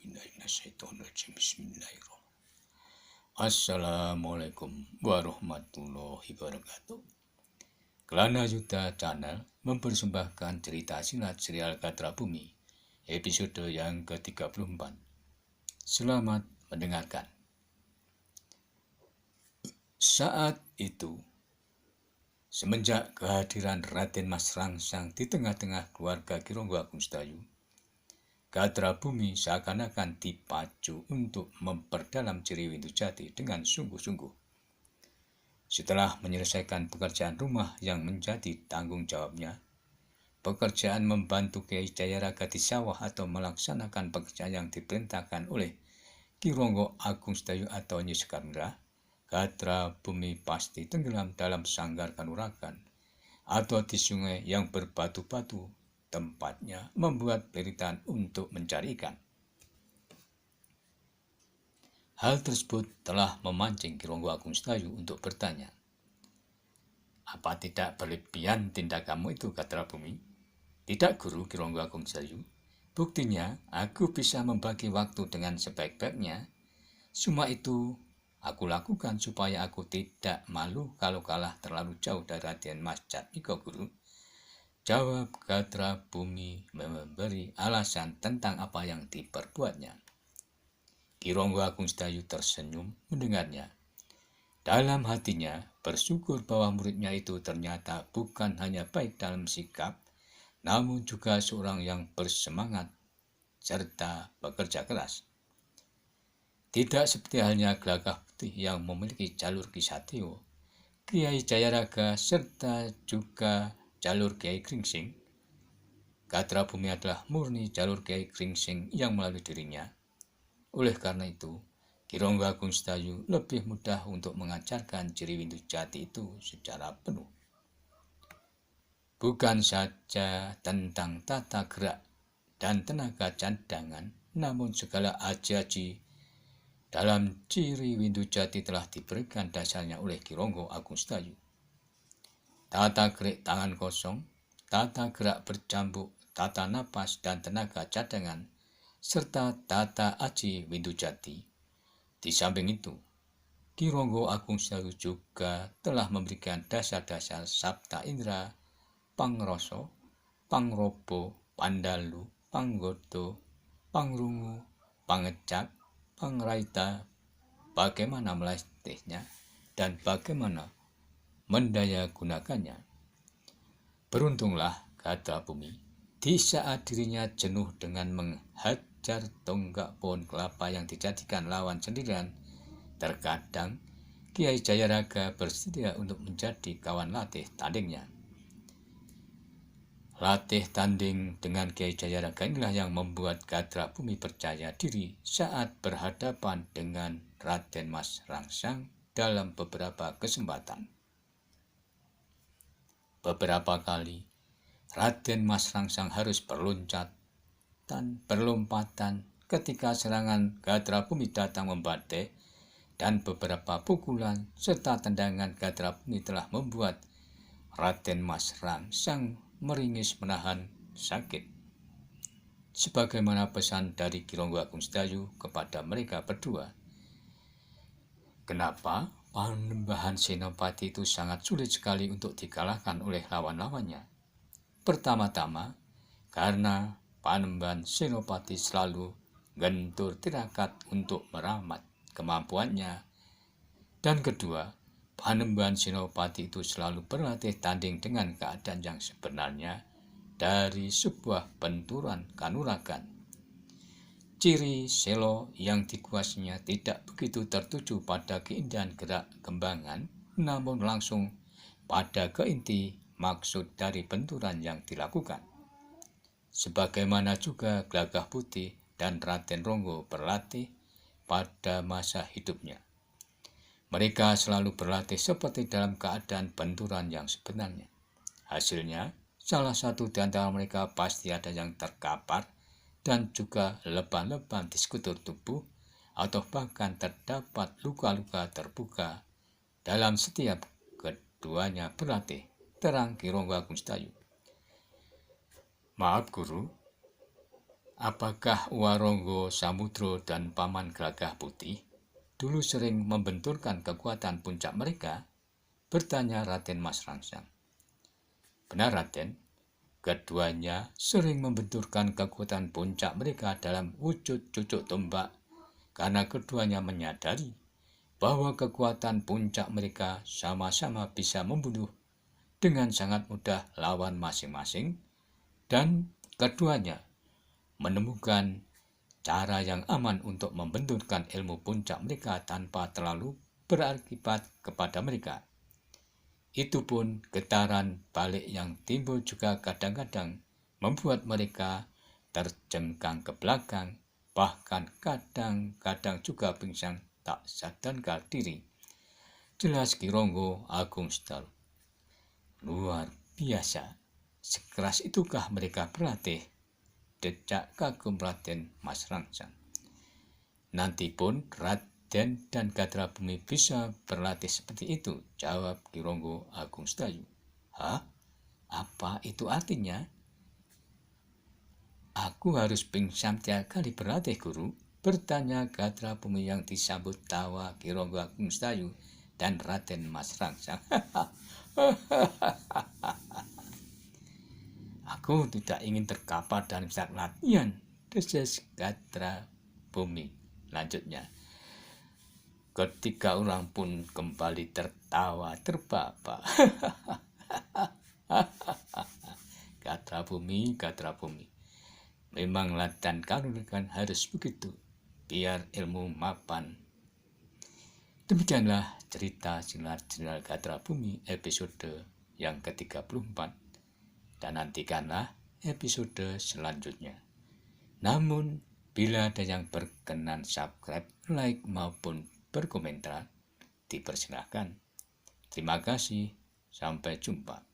Bismillahirrahmanirrahim. Assalamualaikum warahmatullahi wabarakatuh. Kelana Yuta Channel mempersembahkan cerita silat serial Gatra Bumi episode yang ke-34. Selamat mendengarkan. Saat itu, semenjak kehadiran Raden Mas Rangsang di tengah-tengah keluarga Ki Ronggo Agung Sedayu, Gatra Bumi seakan-akan dipacu untuk memperdalam ciri Windujati dengan sungguh-sungguh. Setelah menyelesaikan pekerjaan rumah yang menjadi tanggung jawabnya, pekerjaan membantu Kiai Jayaraga di sawah atau melaksanakan pekerjaan yang diperintahkan oleh Ki Ronggo Agung Sedayu atau Nyi Sekardra, Gatra Bumi pasti tenggelam dalam sanggar kanuragan atau di sungai yang berbatu-batu. Tempatnya membuat pelitian untuk mencari ikan. Hal tersebut telah memancing Ki Ronggo Agung Sedayu untuk bertanya, "Apa tidak berlebihan tindakanmu itu, Gatra Bumi?" "Tidak, Guru," Ki Ronggo Agung Sedayu. "Buktinya, aku bisa membagi waktu dengan sebaik-baiknya. Semua itu aku lakukan supaya aku tidak malu kalau kalah terlalu jauh dari Raden Mas Jatmiko, Guru." Jawab Gatra Bumi memberi alasan tentang apa yang diperbuatnya. Ki Ronggo Agung Sedayu tersenyum mendengarnya. Dalam hatinya bersyukur bahwa muridnya itu ternyata bukan hanya baik dalam sikap, namun juga seorang yang bersemangat serta bekerja keras. Tidak seperti halnya Gelagah Putih yang memiliki jalur Ki Satyo, Kiai Jayaraga serta juga jalur Kiai Gringsing, Gatra Bumi adalah murni jalur Kiai Gringsing yang melalui dirinya. Oleh karena itu, Ki Ronggo Agung Sedayu lebih mudah untuk mengajarkan ciri Windujati itu secara penuh. Bukan saja tentang tata gerak dan tenaga cadangan, namun segala aji-aji dalam ciri Windujati telah diberikan dasarnya oleh Ki Ronggo Agung Sedayu. Tata gerak tangan kosong, tata gerak bercambuk, tata napas dan tenaga cadangan, serta tata aji Windujati. Di samping itu, Ki Ronggo Agung Sedayu juga telah memberikan dasar-dasar Sabta Indra, Pangroso, Pangrobo, Pandalu, Panggodo, Pangrungu, Pangecap, Pangraita, bagaimana melatihnya dan bagaimana mendaya gunakannya. Beruntunglah Gatra Bumi di saat dirinya jenuh dengan menghajar tonggak pohon kelapa yang dijadikan lawan sendirian. Terkadang Kiai Jayaraga bersedia untuk menjadi kawan latih tandingnya. Latih tanding dengan Kiai Jayaraga inilah yang membuat Gatra Bumi percaya diri saat berhadapan dengan Raden Mas Rangsang dalam beberapa kesempatan. Beberapa kali Raden Mas Rangsang harus berlompatan ketika serangan Gatra Bumi datang membadai, dan beberapa pukulan serta tendangan Gatra Bumi telah membuat Raden Mas Rangsang meringis menahan sakit. Sebagaimana pesan dari Ki Ronggo Agung Sedayu kepada mereka berdua. Kenapa Panembahan Senopati itu sangat sulit sekali untuk dikalahkan oleh lawan-lawannya? Pertama-tama, karena Panembahan Senopati selalu gentur tirakat untuk meramat kemampuannya. Dan kedua, Panembahan Senopati itu selalu berlatih tanding dengan keadaan yang sebenarnya dari sebuah benturan kanuragan. Ciri selo yang dikuasainya tidak begitu tertuju pada keindahan gerak gembangan, namun langsung pada keinti maksud dari benturan yang dilakukan. Sebagaimana juga Gelagah Putih dan Raden Ronggo berlatih pada masa hidupnya. Mereka selalu berlatih seperti dalam keadaan benturan yang sebenarnya. Hasilnya, salah satu di antara mereka pasti ada yang terkapar dan juga lebam-lebam di sekutur tubuh, atau bahkan terdapat luka-luka terbuka dalam setiap keduanya berlatih, terang Ki Ronggo Agung Sedayu. "Maaf, Guru," Apakah Waronggo Samudro dan Paman Gelagah Putih dulu sering membenturkan kekuatan puncak mereka? Bertanya Raden Mas Rangsang. Benar, Raden. Keduanya sering membenturkan kekuatan puncak mereka dalam wujud cucuk tombak karena keduanya menyadari bahwa kekuatan puncak mereka sama-sama bisa membunuh dengan sangat mudah lawan masing-masing, dan keduanya menemukan cara yang aman untuk membenturkan ilmu puncak mereka tanpa terlalu berakibat kepada mereka. Itu pun getaran balik yang timbul juga kadang-kadang membuat mereka terjengkang ke belakang, bahkan kadang-kadang juga pingsan tak sadarkan diri. Jelas Ki Ronggo Agung Sedalu. Luar biasa, sekeras itukah mereka berlatih? Decak kagum Raden Mas Rangsang. Nanti pun Raden dan Gatra Bumi bisa berlatih seperti itu, jawab Ki Ronggo Agung Sedayu. Hah? Apa itu artinya? Aku harus pingsan tiap kali berlatih, Guru? Bertanya Gatra Bumi yang disambut tawa Ki Ronggo Agung Sedayu dan Raden Mas Rangsang. Aku tidak ingin terkapar dalam saat latihan, desis Gatra Bumi. Lanjutnya, ketiga orang pun kembali tertawa terbahak. Gatra Bumi. Memang latihan kanuragan harus begitu, biar ilmu mapan. Demikianlah cerita Silat Jenderal Gatra Bumi episode yang ke-34. Dan nantikanlah episode selanjutnya. Namun, bila ada yang berkenan subscribe, like maupun berkomentar, dipersilahkan. Terima kasih. Sampai jumpa.